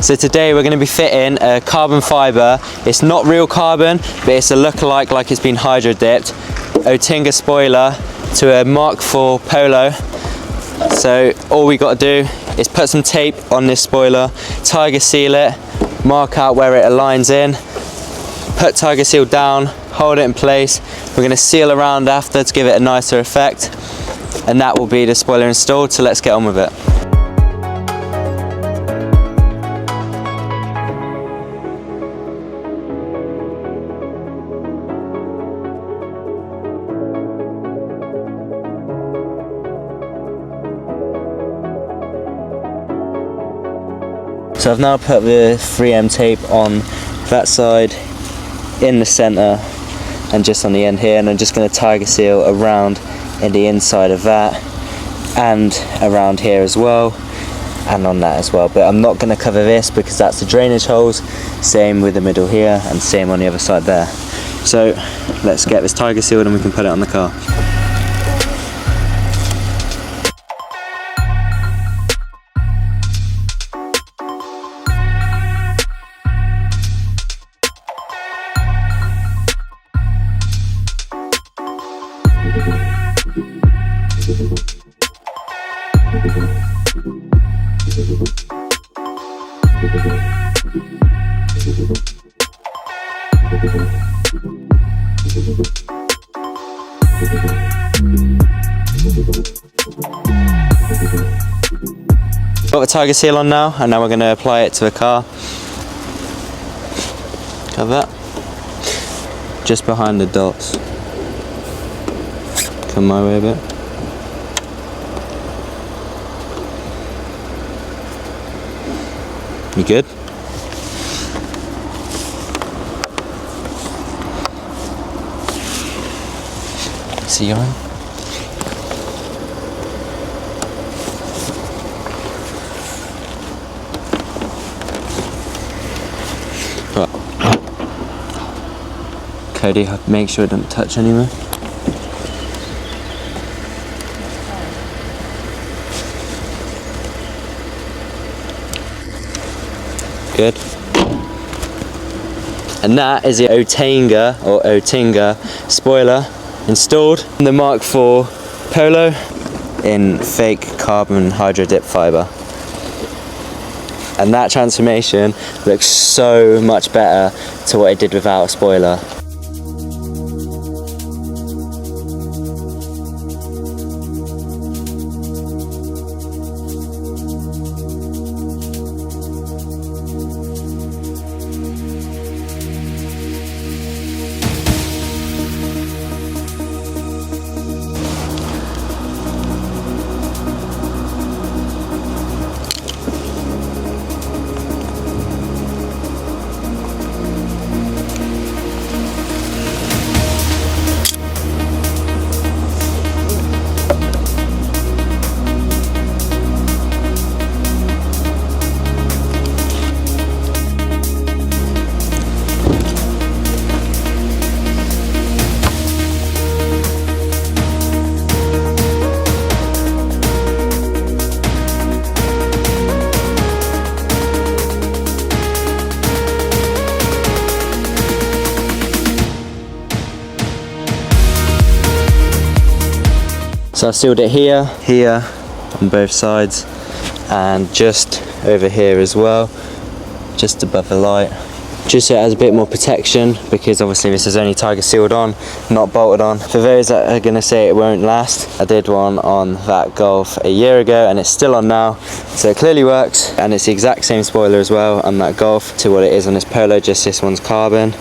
So today we're going to be fitting a carbon fibre. It's not real carbon, but it's a lookalike, like it's been hydro dipped. Oettinger spoiler to a MK4 Polo. So all we got to do is put some tape on this spoiler, tiger seal it, mark out where it aligns in, put tiger seal down, hold it in place. We're going to seal around after to give it a nicer effect, and that will be the spoiler installed. So let's get on with it. So I've now put the 3M tape on that side, in the centre, and just on the end here, and I'm just going to tiger seal around in the inside of that, and around here as well, and on that as well. But I'm not going to cover this because that's the drainage holes, same with the middle here, and same on the other side there. So let's get this tiger sealed and we can put it on the car. Got the tiger seal on now, and now we're going to apply it to the car. Have that. Just behind the dots. Come my way a bit. You good? See you on? Cody, make sure it doesn't touch anywhere. Good. And that is the Oettinger spoiler installed in the MK4 Polo in fake carbon hydro dip fibre. And that transformation looks so much better to what it did without a spoiler. So I've sealed it here, here, on both sides, and just over here as well, just above the light. Just so it has a bit more protection, because obviously this is only tiger sealed on, not bolted on. For those that are going to say it won't last, I did one on that Golf a year ago and it's still on now, so it clearly works. And it's the exact same spoiler as well on that Golf to what it is on this Polo, just this one's carbon.